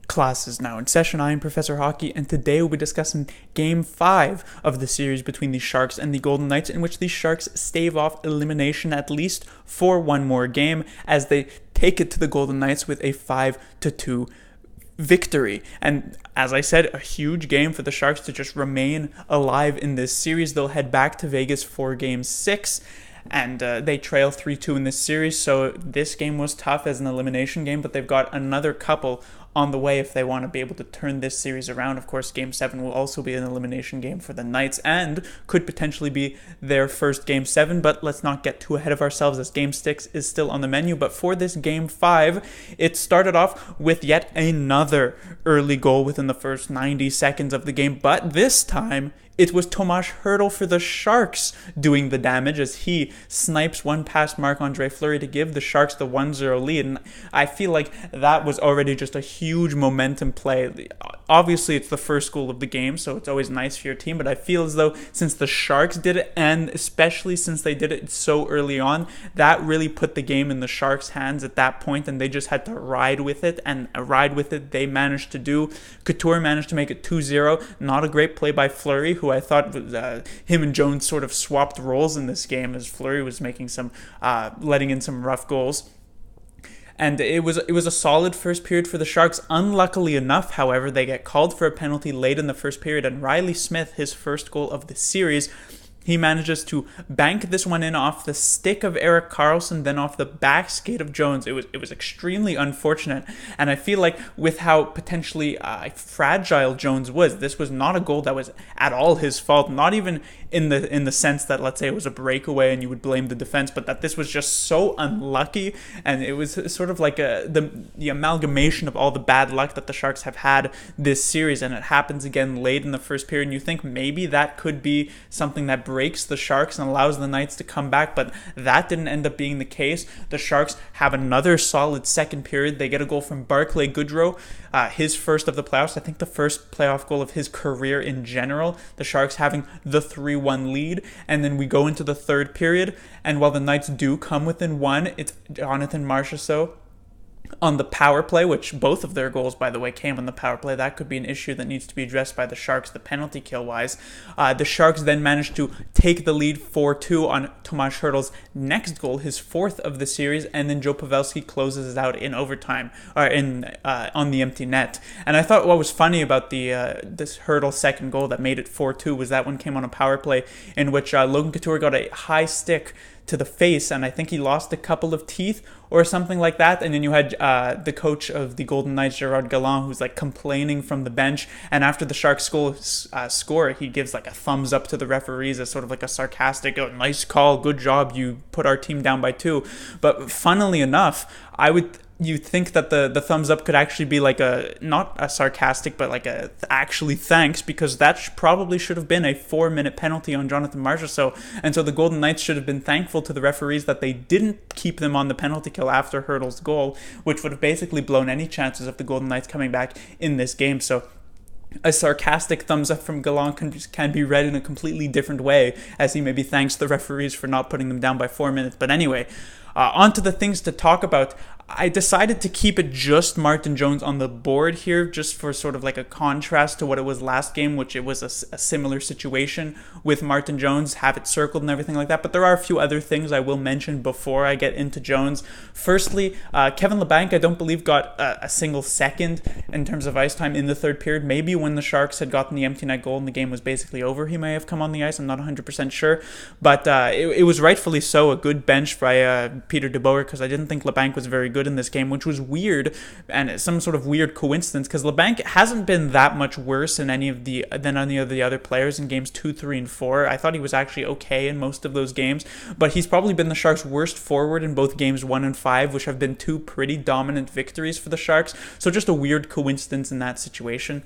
Class is now in session. I am Professor Hockey, and today we'll be discussing Game 5 of the series between the Sharks and the Golden Knights, in which the Sharks stave off elimination at least for one more game as they take it to the Golden Knights with a 5-2 victory. And as I said, a huge game for the Sharks to just remain alive in this series. They'll head back to Vegas for Game 6. And they trail 3-2 in this series, so this game was tough as an elimination game, but they've got another couple on the way if they want to be able to turn this series around. Of course, Game 7 will also be an elimination game for the Knights and could potentially be their first Game 7, but let's not get too ahead of ourselves as Game 6 is still on the menu. But for this Game 5, it started off with yet another early goal within the first 90 seconds of the game, but this time it was Tomas Hertl for the Sharks doing the damage as he snipes one past Marc-Andre Fleury to give the Sharks the 1-0 lead. And I feel like that was already just a huge momentum play. Obviously, it's the first goal of the game, so it's always nice for your team. But I feel as though since the Sharks did it, and especially since they did it so early on, that really put the game in the Sharks' hands at that point, and they just had to ride with it. And ride with it, they managed to do. Couture managed to make it 2-0. Not a great play by Fleury, who I thought him and Jones sort of swapped roles in this game as Fleury was making some, letting in some rough goals. And it was a solid first period for the Sharks. Unluckily enough, however, they get called for a penalty late in the first period, and Riley Smith, his first goal of the series, he manages to bank this one in off the stick of Erik Karlsson, then off the back skate of Jones. It was extremely unfortunate, and I feel like with how potentially fragile Jones was, this was not a goal that was at all his fault. Not even in the sense that, let's say, it was a breakaway and you would blame the defense, but that this was just so unlucky, and it was sort of like the amalgamation of all the bad luck that the Sharks have had this series, and it happens again late in the first period. And you think maybe that could be something that breaks the Sharks and allows the Knights to come back, but that didn't end up being the case. The Sharks have another solid second period. They get a goal from Barclay Goodrow, his first of the playoffs, I think the first playoff goal of his career in general. The Sharks having the 3-1 lead, and then we go into the third period, and while the Knights do come within one, it's Jonathan Marchessault on the power play, which both of their goals, by the way, came on the power play. That could be an issue that needs to be addressed by the Sharks, the penalty kill wise. The Sharks then managed to take the lead 4-2 on Tomas Hertl's next goal, his fourth of the series, and then Joe Pavelski closes it out in overtime, or on the empty net. And I thought what was funny about this Hertl second goal that made it 4-2 was that one came on a power play in which Logan Couture got a high stick to the face, and I think he lost a couple of teeth or something like that. And then you had the coach of the Golden Knights, Gerard Gallant, who's like complaining from the bench, and after the Sharks score, he gives like a thumbs up to the referees as sort of like a sarcastic, "Oh, nice call, good job, you put our team down by 2. But funnily enough, you think that the thumbs up could actually be like not a sarcastic, but like a actually thanks, because that probably should have been a 4-minute penalty on Jonathan Marchessault. And so the Golden Knights should have been thankful to the referees that they didn't keep them on the penalty kill after Hertl's goal, which would have basically blown any chances of the Golden Knights coming back in this game. So a sarcastic thumbs up from Gallant can be read in a completely different way, as he maybe thanks the referees for not putting them down by 4 minutes. But anyway, on to the things to talk about. I decided to keep it just Martin Jones on the board here, just for sort of like a contrast to what it was last game, which it was a similar situation with Martin Jones, have it circled and everything like that. But there are a few other things I will mention before I get into Jones. Firstly, Kevin Labanc, I don't believe, got a single second in terms of ice time in the third period. Maybe when the Sharks had gotten the empty net goal and the game was basically over, he may have come on the ice. I'm not 100% sure. But it was rightfully so a good bench by Peter DeBoer, because I didn't think Labanc was very good in this game, which was weird, and some sort of weird coincidence, because Labanc hasn't been that much worse than any of the other players in games 2, 3, and 4. I thought he was actually okay in most of those games, but he's probably been the Sharks' worst forward in both games 1 and 5, which have been 2 pretty dominant victories for the Sharks. So just a weird coincidence in that situation.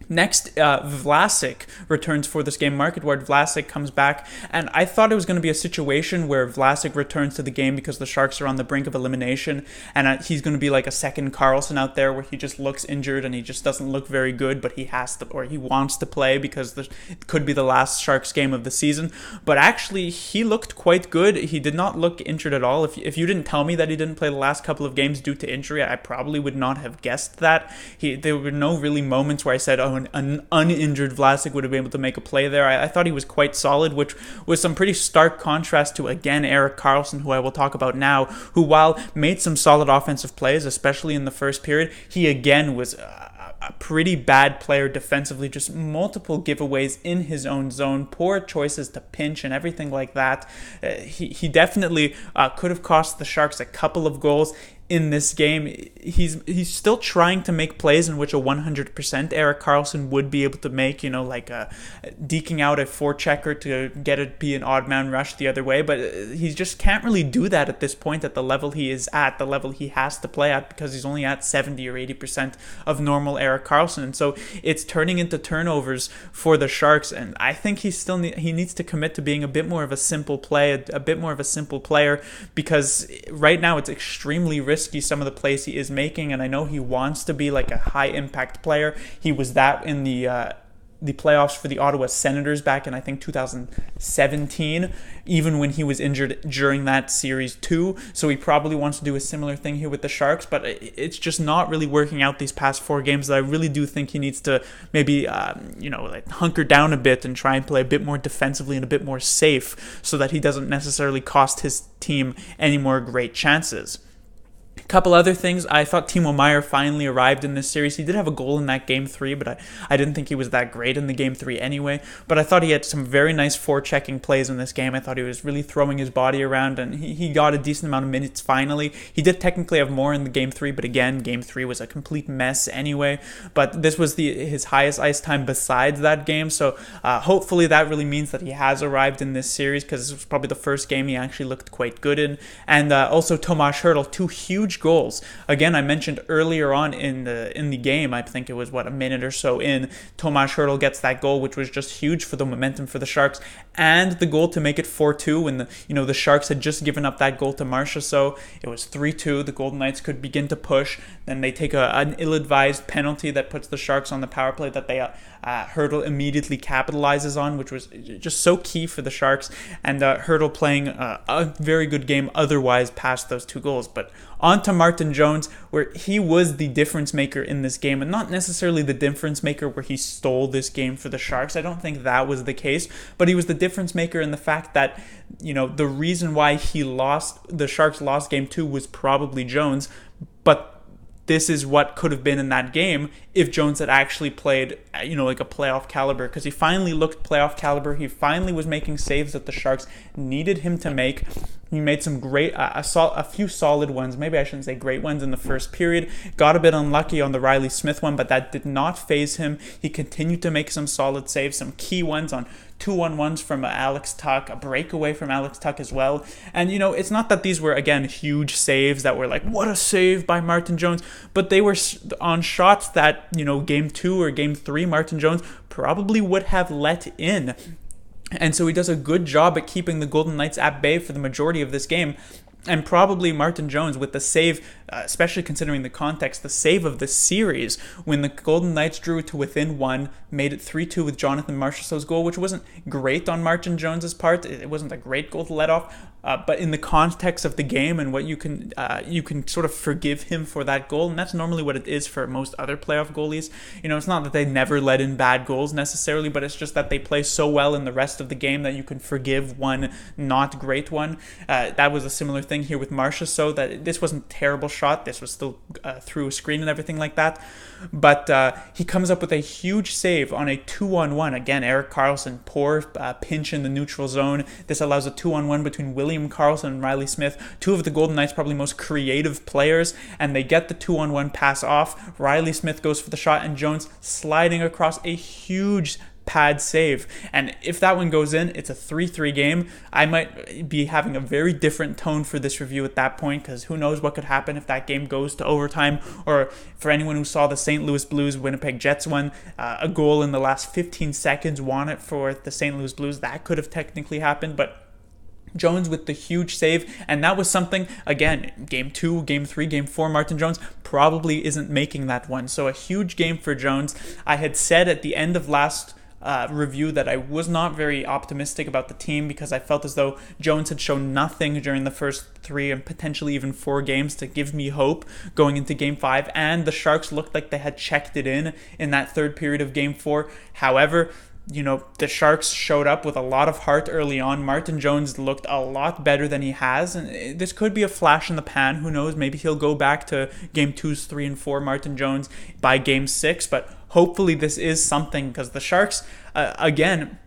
Next, Vlasic returns for this game. Mark Edouard Vlasic comes back, and I thought it was going to be a situation where Vlasic returns to the game because the Sharks are on the brink of elimination, and he's going to be like a second Carlson out there where he just looks injured and he just doesn't look very good, but he has to, or he wants to play because it could be the last Sharks game of the season. But actually, he looked quite good. He did not look injured at all. If you didn't tell me that he didn't play the last couple of games due to injury, I probably would not have guessed that. There were no really moments where I said, oh, an uninjured Vlasic would have been able to make a play there. I thought he was quite solid, which was some pretty stark contrast to, again, Erik Karlsson, who I will talk about now, who, while made some solid offensive plays, especially in the first period, he again was a pretty bad player defensively, just multiple giveaways in his own zone, poor choices to pinch and everything like that. He definitely could have cost the Sharks a couple of goals in this game. He's still trying to make plays in which a 100% Erik Karlsson would be able to make, like deking out a forechecker to get it be an odd man rush the other way, but he just can't really do that at this point at the level he is at, the level he has to play at, because he's only at 70 or 80% of normal Erik Karlsson, and so it's turning into turnovers for the Sharks, and I think he needs to commit to being a bit more of a simple play, a bit more of a simple player, because right now it's extremely risky, some of the plays he is making, and I know he wants to be like a high impact player. He was that in the playoffs for the Ottawa Senators back in, I think, 2017, even when he was injured during that series too. So he probably wants to do a similar thing here with the Sharks, but it's just not really working out these past 4 games. That I really do think he needs to maybe hunker down a bit and try and play a bit more defensively and a bit more safe, so that he doesn't necessarily cost his team any more great chances. Couple other things, I thought Timo Meyer finally arrived in this series. He did have a goal in that Game 3, but I didn't think he was that great in the Game 3 anyway. But I thought he had some very nice forechecking plays in this game. I thought he was really throwing his body around, and he got a decent amount of minutes finally. He did technically have more in the Game 3, but again, Game 3 was a complete mess anyway. But this was his highest ice time besides that game, so hopefully that really means that he has arrived in this series, because this was probably the first game he actually looked quite good in. And also Tomas Hertl, 2 huge goals. Again, I mentioned earlier on in the game, I think it was a minute or so in, Tomas Hertl gets that goal, which was just huge for the momentum for the Sharks, and the goal to make it 4-2 when the Sharks had just given up that goal to Marcia. So it was 3-2. The Golden Knights could begin to push. Then they take an ill-advised penalty that puts the Sharks on the power play that they Hertl immediately capitalizes on, which was just so key for the Sharks, and Hertl playing a very good game otherwise past those 2 goals. But on to Martin Jones, where he was the difference maker in this game, and not necessarily the difference maker where he stole this game for the Sharks. I don't think that was the case, but he was the difference maker in the fact that, the reason why the Sharks lost Game 2 was probably Jones, but this is what could have been in that game if Jones had actually played, like a playoff caliber, because he finally looked playoff caliber. He finally was making saves that the Sharks needed him to make. He made some great, a few solid ones, maybe I shouldn't say great ones in the first period. Got a bit unlucky on the Riley Smith one, but that did not faze him. He continued to make some solid saves, some key ones on 2-on-1s from Alex Tuch, a breakaway from Alex Tuch as well. And, it's not that these were, again, huge saves that were like, what a save by Martin Jones, but they were on shots that, Game 2 or Game 3, Martin Jones probably would have let in. And so he does a good job at keeping the Golden Knights at bay for the majority of this game. And probably Martin Jones with the save, especially considering the context, the save of the series when the Golden Knights drew to within 1, made it 3-2 with Jonathan Marchessault's goal, which wasn't great on Martin Jones's part. It wasn't a great goal to let off, but in the context of the game and what you can sort of forgive him for that goal, and that's normally what it is for most other playoff goalies. It's not that they never let in bad goals necessarily, but it's just that they play so well in the rest of the game that you can forgive one not great one. That was a similar thing here with Marchessault, that this wasn't a terrible shot. This was still through a screen and everything like that. But he comes up with a huge save on a 2-on-1. Again, Erik Karlsson, poor pinch in the neutral zone. This allows a 2-on-1 between William Karlsson and Riley Smith, 2 of the Golden Knights' probably most creative players, and they get the 2-on-1 pass off. Riley Smith goes for the shot, and Jones sliding across a huge pad save. And if that one goes in, it's a 3-3 game. I might be having a very different tone for this review at that point, because who knows what could happen if that game goes to overtime. Or for anyone who saw the St. Louis Blues Winnipeg Jets one, a goal in the last 15 seconds won it for the St. Louis Blues. That could have technically happened, but Jones with the huge save, and that was something, again, game 2, game 3, game 4, Martin Jones probably isn't making that one. So a huge game for Jones. I had said at the end of last review that I was not very optimistic about the team, because I felt as though Jones had shown nothing during the first 3 and potentially even 4 games to give me hope going into game 5, and the Sharks looked like they had checked it in that third period of game 4. However, the Sharks showed up with a lot of heart early on. Martin Jones looked a lot better than he has, and this could be a flash in the pan. Who knows? Maybe he'll go back to game 2s, 3, and 4 Martin Jones by game 6, but hopefully this is something, because the Sharks, again,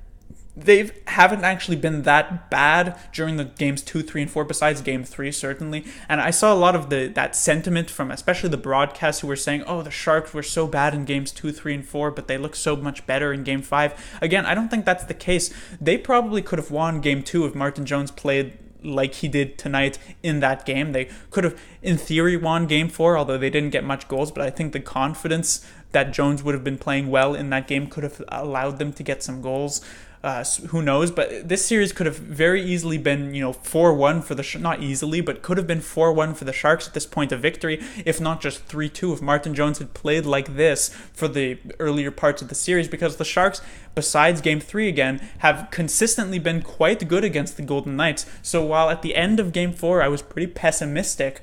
they haven't actually been that bad during the games 2, 3, and 4, besides game 3, certainly. And I saw a lot of that sentiment from especially the broadcasts who were saying, oh, the Sharks were so bad in games 2, 3, and 4, but they look so much better in game 5. Again, I don't think that's the case. They probably could have won game 2 if Martin Jones played like he did tonight in that game. They could have, in theory, won game 4, although they didn't get much goals, but I think the confidence that Jones would have been playing well in that game could have allowed them to get some goals. Who knows? But this series could have very easily been, 4-1 for the not easily, but could have been 4-1 for the Sharks at this point of victory, if not just 3-2 if Martin Jones had played like this for the earlier parts of the series, because the Sharks, besides game 3 again, have consistently been quite good against the Golden Knights. So while at the end of game 4 I was pretty pessimistic,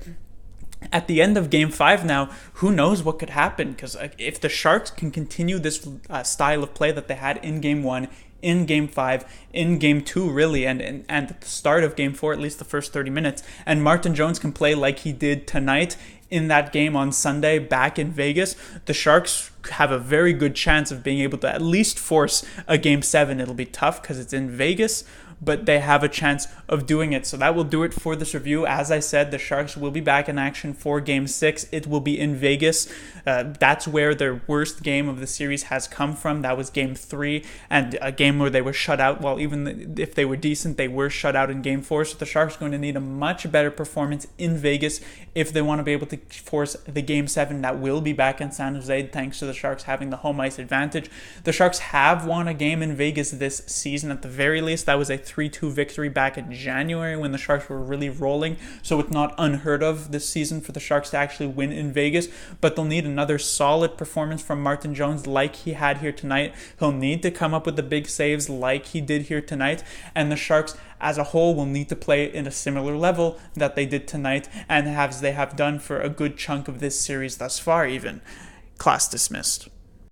at the end of game 5 now, who knows what could happen? Because if the Sharks can continue this style of play that they had in game 1, in game 5, in game 2 really, and at the start of game 4, at least the first 30 minutes, and Martin Jones can play like he did tonight in that game on Sunday back in Vegas, the Sharks have a very good chance of being able to at least force a game 7. It'll be tough because it's in Vegas, but they have a chance of doing it. So that will do it for this review. As I said, the Sharks will be back in action for Game 6. It will be in Vegas. That's where their worst game of the series has come from. That was Game 3, and a game where they were shut out. Well, even if they were decent, they were shut out in Game 4. So the Sharks are going to need a much better performance in Vegas if they want to be able to force the Game 7 that will be back in San Jose, thanks to the Sharks having the home ice advantage. The Sharks have won a game in Vegas this season at the very least. That was a 3-2 victory back in January when the Sharks were really rolling, so it's not unheard of this season for the Sharks to actually win in Vegas, but they'll need another solid performance from Martin Jones like he had here tonight. He'll need to come up with the big saves like he did here tonight, and the Sharks as a whole will need to play in a similar level that they did tonight, and as they have done for a good chunk of this series thus far even. Class dismissed.